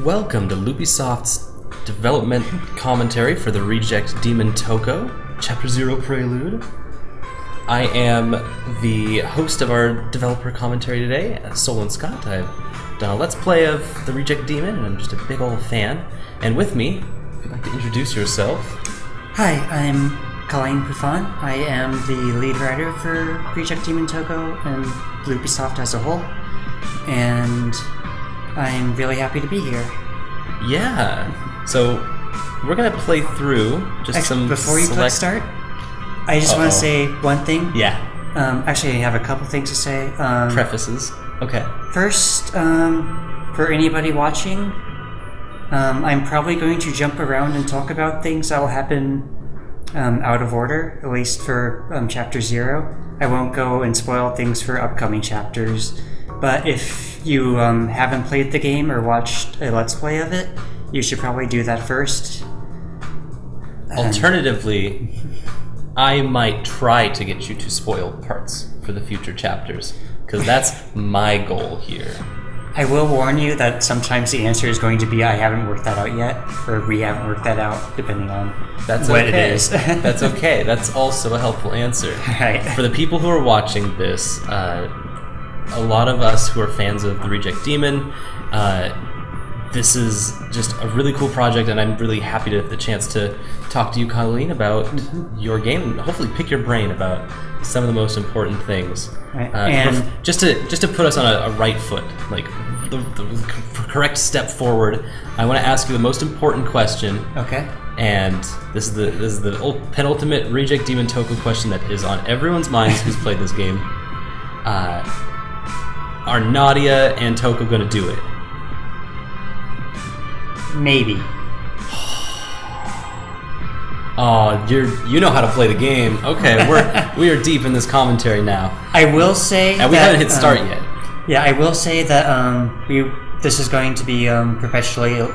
Welcome to Lupiesoft's development commentary for the Reject Demon Toko Chapter 0 Prelude. I am the host of our developer commentary today, Solon Scott. I've done a Let's Play of the Reject Demon, and I'm just a big old fan. And with me, if you'd like to introduce yourself. Hi, I'm Colleen Potvin. I am the lead writer for Reject Demon Toko and Lupiesoft as a whole, and I'm really happy to be here. Yeah, so we're going to play through just some before you click start, I just want to say one thing. Yeah. Actually, I have a couple things to say. Prefaces. Okay. First, for anybody watching, I'm probably going to jump around and talk about things that will happen out of order, at least for Chapter 0. I won't go and spoil things for upcoming chapters, but if you haven't played the game or watched a Let's Play of it, you should probably do that first. Alternatively, I might try to get you to spoil parts for the future chapters, because that's my goal here. I will warn you that sometimes the answer is going to be, I haven't worked that out yet, or we haven't worked that out, depending on what it is. That's okay. That's also a helpful answer. Right. For the people who are watching this, a lot of us who are fans of the Reject Demon, this is just a really cool project, and I'm really happy to have the chance to talk to you, Colleen, about your game, and hopefully pick your brain about some of the most important things. Right. And just to put us on a right foot, like the correct step forward, I want to ask you the most important question. Okay. And this is the penultimate Reject Demon Toko question that is on everyone's minds who's played this game. Are Nadia and Toko going to do it? Maybe. Oh, you know how to play the game. Okay, we are deep in this commentary now. I will say and we haven't hit start yet. Yeah, I will say that this is going to be perpetually a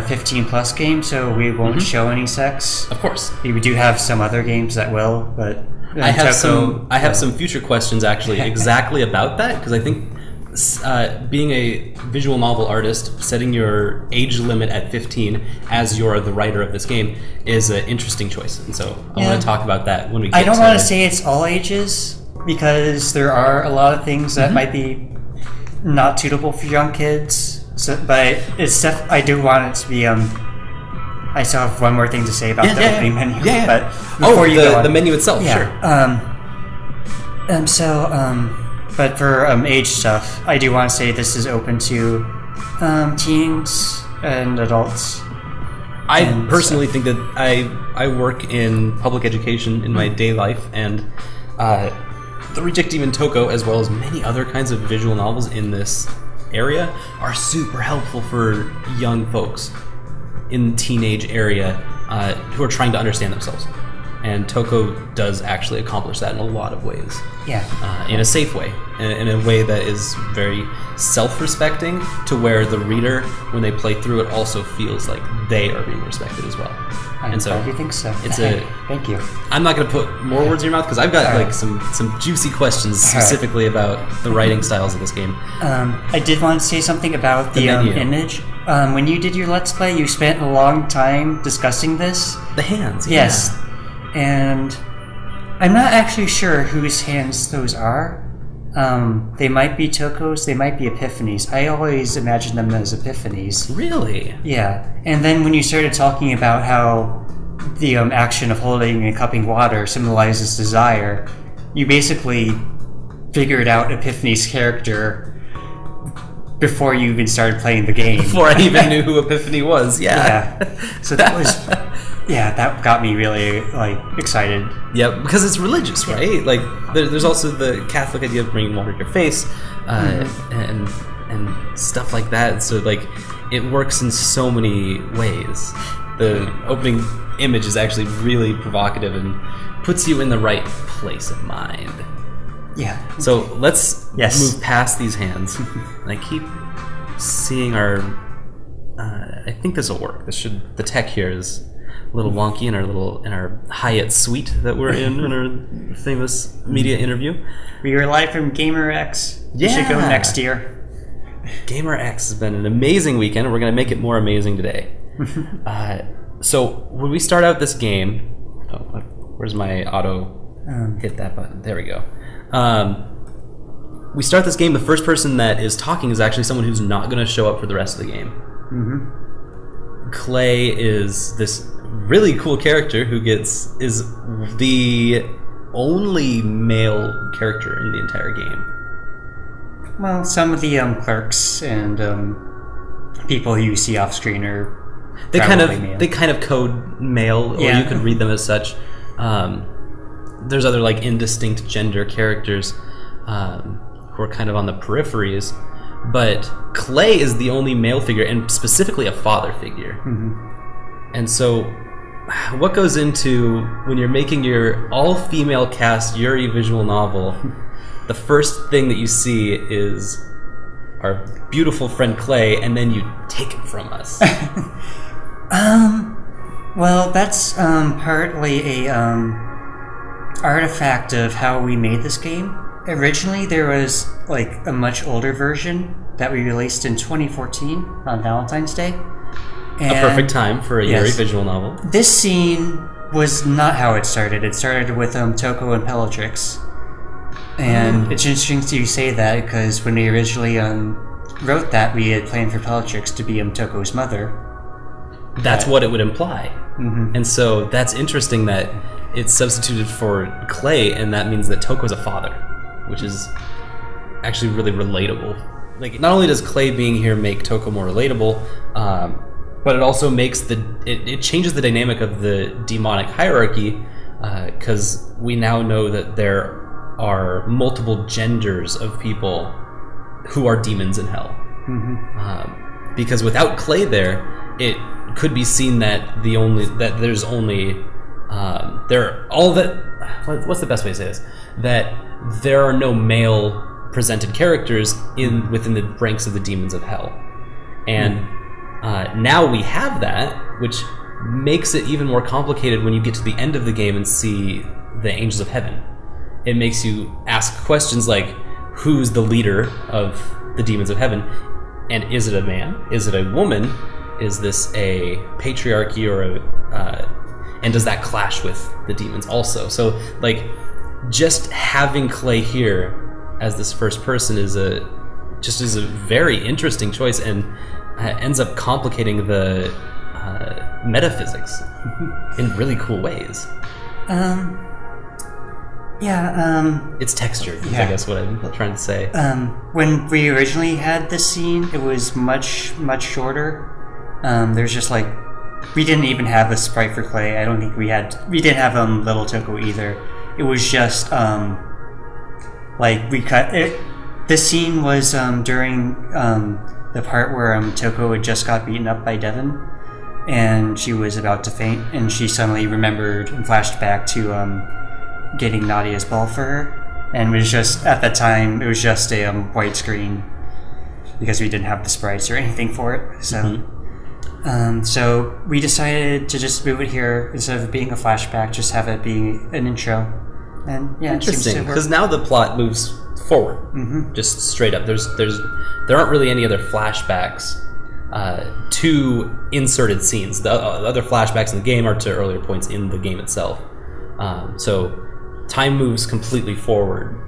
15+ game, so we won't show any sex. Of course. We do have some other games that will, but I have some future questions actually exactly about that, because I think being a visual novel artist, setting your age limit at 15 as you're the writer of this game is an interesting choice, and so I want to talk about that when we get to... I don't want to say it's all ages, because there are a lot of things that might be not suitable for young kids, but it's I do want it to be... I still have one more thing to say about the opening menu. Yeah. But before you go on, the menu itself, sure. But for age stuff, I do want to say this is open to teens and adults. I personally think that I work in public education in my day life, and the Reject Demon Toko, as well as many other kinds of visual novels in this area, are super helpful for young folks in the teenage area who are trying to understand themselves. And Toko does actually accomplish that in a lot of ways. Yeah. In a safe way, in a way that is very self-respecting, to where the reader, when they play through it, also feels like they are being respected as well. I'm glad you think so. Thank you. I'm not going to put more words in your mouth, because I've got some juicy questions specifically about the writing styles of this game. I did want to say something about the image. When you did your Let's Play, you spent a long time discussing this. The hands, yes. Yeah. And I'm not actually sure whose hands those are. They might be Toko's, they might be Epiphany's. I always imagine them as Epiphany's. Really? Yeah. And then when you started talking about how the action of holding and cupping water symbolizes desire, you basically figured out Epiphany's character before you even started playing the game. Before I even knew who Epiphany was, yeah. So that was... Yeah, that got me really excited. Yeah, because it's religious, right? Like, there's also the Catholic idea of bringing water to your face, and stuff like that. So it works in so many ways. The opening image is actually really provocative and puts you in the right place of mind. Yeah. So let's move past these hands. I keep seeing our. I think this will work. The tech here is a little wonky in our Hyatt suite that we're in our famous media interview. We were live from GamerX. Yeah. We should go next year. Gamer X has been an amazing weekend, and we're going to make it more amazing today. So when we start out this game, where's my auto hit that button? There we go. We start this game. The first person that is talking is actually someone who's not going to show up for the rest of the game. Mm-hmm. Clay is this really cool character who is the only male character in the entire game. Well, some of the clerks and people you see off screen are they male. kind of code male, or you could read them as such. There's other like indistinct gender characters who are kind of on the peripheries, but Clay is the only male figure, and specifically a father figure. Mm-hmm. And so, what goes into when you're making your all-female cast Yuri visual novel? The first thing that you see is our beautiful friend Clay, and then you take him from us. Well, that's partly a artifact of how we made this game. Originally, there was like a much older version that we released in 2014 on Valentine's Day. And a perfect time for a Yuri visual novel. This scene was not how it started. It started with Toko and Bellatrix. And it's interesting you say that, because when we originally wrote that, we had planned for Bellatrix to be Toko's mother. That's what it would imply. Mm-hmm. And so that's interesting that it's substituted for Clay, and that means that Toko's a father, which is actually really relatable. Like, not only does Clay being here make Toko more relatable, but it also makes it changes the dynamic of the demonic hierarchy, because we now know that there are multiple genders of people who are demons in hell. Mm-hmm. Because without Clay there, it could be seen that there's only what's the best way to say this? That there are no male presented characters within the ranks of the demons of hell. And now we have that, which makes it even more complicated when you get to the end of the game and see the angels of heaven. It makes you ask questions like, who's the leader of the demons of heaven? And is it a man? Is it a woman? Is this a patriarchy and does that clash with the demons also? So, like, just having Clay here as this first person is a very interesting choice, and ends up complicating the metaphysics in really cool ways. It's textured, is I guess what I'm trying to say. When we originally had this scene, it was much, much shorter. There's just like, we didn't even have a sprite for Clay. I don't think we didn't have little Toko either. It was just like we cut it. This scene was during the part where Toko had just got beaten up by Devin, and she was about to faint, and she suddenly remembered and flashed back to getting Nadia's ball for her, and it was just, at that time, it was just a white screen because we didn't have the sprites or anything for it. So, so we decided to just move it here instead of it being a flashback, just have it being an intro. And yeah, interesting, because now the plot moves forward, just straight up. There aren't really any other flashbacks to inserted scenes. The other flashbacks in the game are to earlier points in the game itself. So time moves completely forward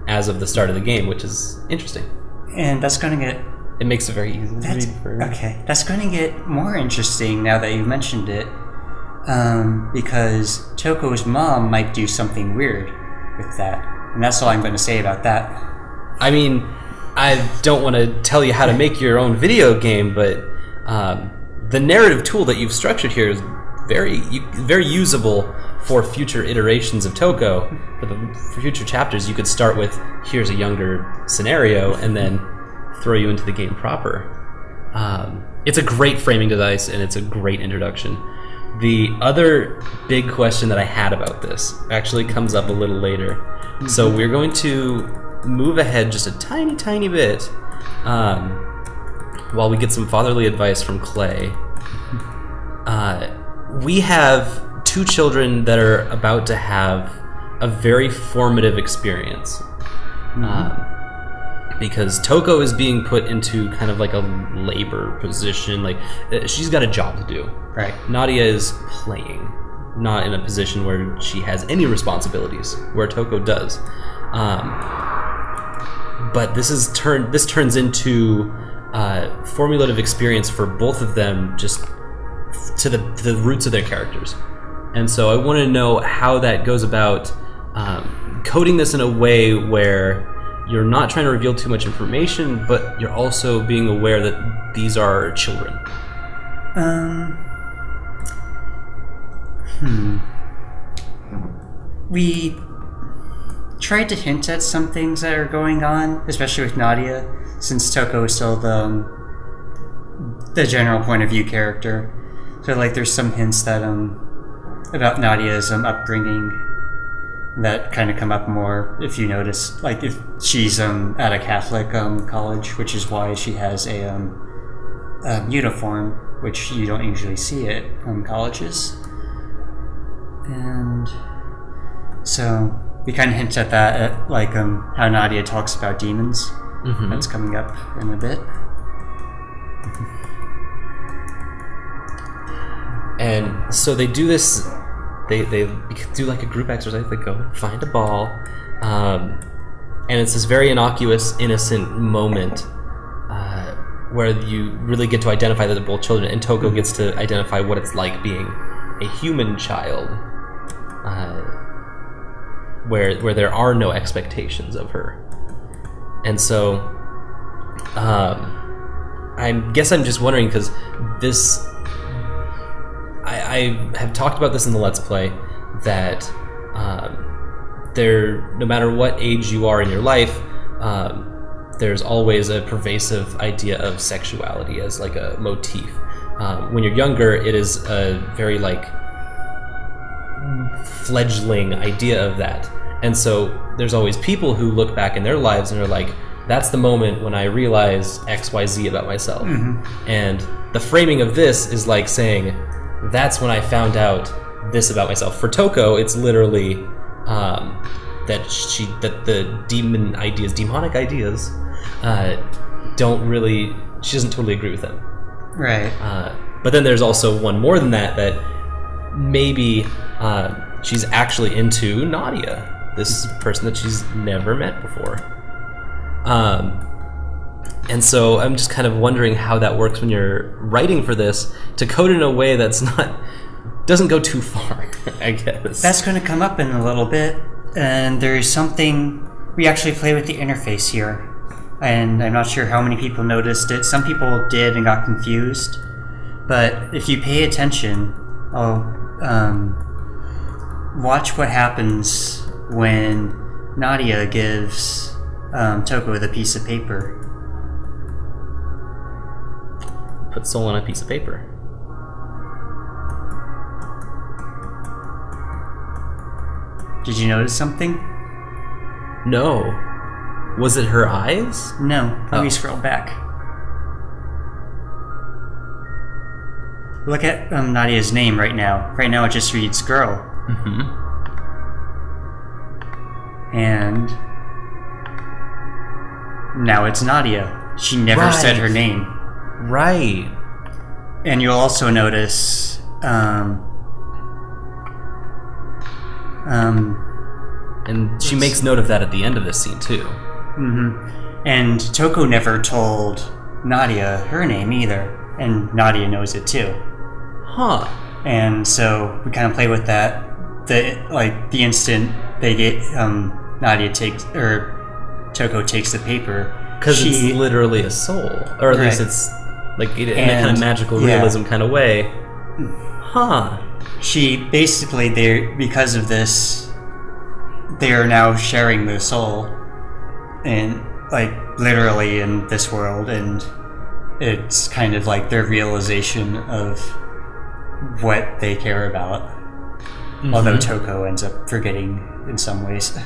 as of the start of the game, which is interesting. And that's going to get... It makes it very easy to read for... Okay, that's going to get more interesting now that you've mentioned it, because Toko's mom might do something weird with that. And that's all I'm going to say about that. I mean, I don't want to tell you how to make your own video game, but the narrative tool that you've structured here is very usable for future iterations of Toko. For future chapters, you could start with, here's a younger scenario, and then throw you into the game proper. It's a great framing device, and it's a great introduction. The other big question that I had about this actually comes up a little later. Mm-hmm. So we're going to move ahead just a tiny, tiny bit while we get some fatherly advice from Clay. We have two children that are about to have a very formative experience. Mm-hmm. because Toko is being put into kind of like a labor position. Like, she's got a job to do. Right. Nadia is playing, not in a position where she has any responsibilities, where Toko does. But this turns into formulative experience for both of them, just to the roots of their characters. And so I want to know how that goes about coding this in a way where you're not trying to reveal too much information, but you're also being aware that these are children. We tried to hint at some things that are going on, especially with Nadia, since Toko is still the general point of view character. So like there's some hints that about Nadia's upbringing that kind of come up more if you notice, like if she's at a Catholic college, which is why she has a uniform, which you don't usually see at colleges. And so we kind of hint at that, at like how Nadia talks about demons. Mm-hmm. That's coming up in a bit. And so they do this. They do like a group exercise. They go find a ball, and it's this very innocuous, innocent moment where you really get to identify that they're both children, and Toko gets to identify what it's like being a human child, where there are no expectations of her. And so I guess I'm just wondering, because this, I have talked about this in the Let's Play, that no matter what age you are in your life, there's always a pervasive idea of sexuality as like a motif. When you're younger, it is a very like fledgling idea of that. And so there's always people who look back in their lives and are like, that's the moment when I realized XYZ about myself. Mm-hmm. And the framing of this is like saying, that's when I found out this about myself. For Toko, it's literally that the demonic ideas, she doesn't totally agree with them. Right. But then there's also one more than that maybe she's actually into Nadia, this person that she's never met before. And so I'm just kind of wondering how that works when you're writing for this, to code in a way that's doesn't go too far, I guess. That's going to come up in a little bit, and there is something, we actually play with the interface here, and I'm not sure how many people noticed it. Some people did and got confused, but if you pay attention, watch what happens when Nadia gives Toko the piece of paper. Put soul on a piece of paper. Did you notice something? No. Was it her eyes? No. Let me scroll back. Look at Nadia's name right now. Right now it just reads girl. Mm-hmm. And now it's Nadia. She never said her name. Right. And you'll also notice and she makes note of that at the end of this scene too. Mm-hmm. And Toko never told Nadia her name either, and Nadia knows it too. Huh. And so we kind of play with that. The instant they get Toko takes the paper, because it's literally a soul, or at least it's like in a kind of magical realism kind of way. Huh. She basically, because of this, they are now sharing the soul, and like literally in this world, and it's kind of like their realization of what they care about. Mm-hmm. Although Toko ends up forgetting in some ways.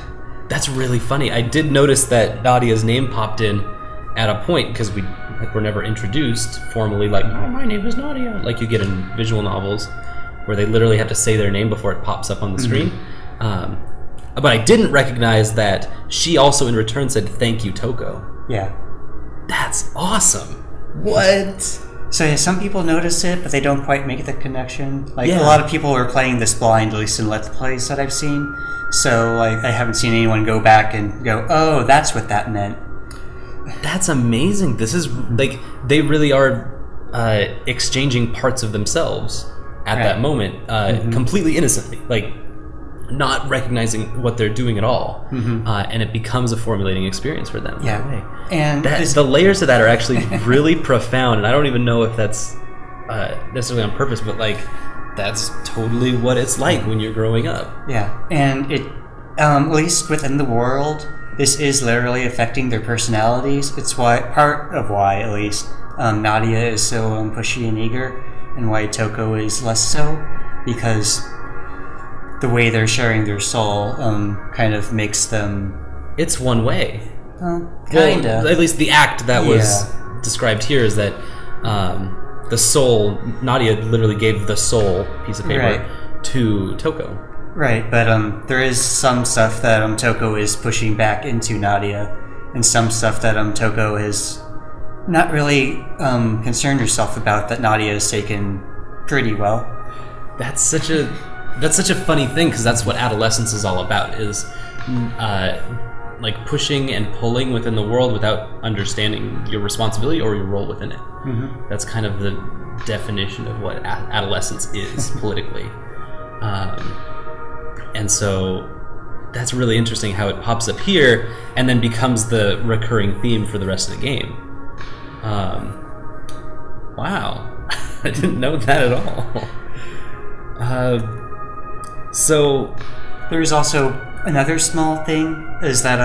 That's really funny. I did notice that Nadia's name popped in at a point, because we're never introduced formally, like, oh, my name is Nadia, like you get in visual novels, where they literally have to say their name before it pops up on the screen. But I didn't recognize that she also in return said, thank you, Toko. Yeah. That's awesome. What? So yeah, some people notice it, but they don't quite make the connection. Like, Yeah. a lot of people are playing this blind, at least in Let's Plays that I've seen. So, like, I haven't seen anyone go back and go, oh, that's what that meant. That's amazing. This is, like, they really are exchanging parts of themselves at Right. that moment, completely innocently. Like, not recognizing what they're doing at all. And it becomes a formulating experience for them. Yeah. Right away. And The layers of that are actually really profound, and I don't even know if that's necessarily on purpose, but like that's totally what it's like when you're growing up. yeah, and it, at least within the world, this is literally affecting their personalities. It's part of why, at least, Nadia is so pushy and eager, and why Toko is less so, because the way they're sharing their soul kind of makes them. It's one way. Kinda. Well, at least the act that was described here is that the soul, Nadia literally gave the soul piece of paper to Toko. Right, but there is some stuff that Toko is pushing back into Nadia, and some stuff that Toko has not really concerned herself about that Nadia has taken pretty well. That's such a funny thing, because that's what adolescence is all about, is like pushing and pulling within the world without understanding your responsibility or your role within it. That's kind of the definition of what adolescence is politically. And so that's really interesting how it pops up here and then becomes the recurring theme for the rest of the game. Wow. I didn't know that at all. So There's also another small thing, is that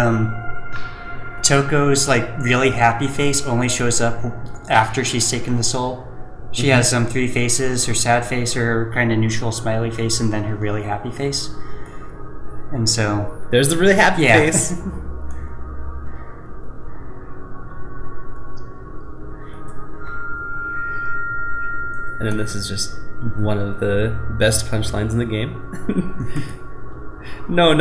Toko's like really happy face only shows up after she's taken the soul. She has 3 faces: her sad face, her kind of neutral smiley face, and then her really happy face. And so there's the really happy face. And then this is just one of the best punchlines in the game. No.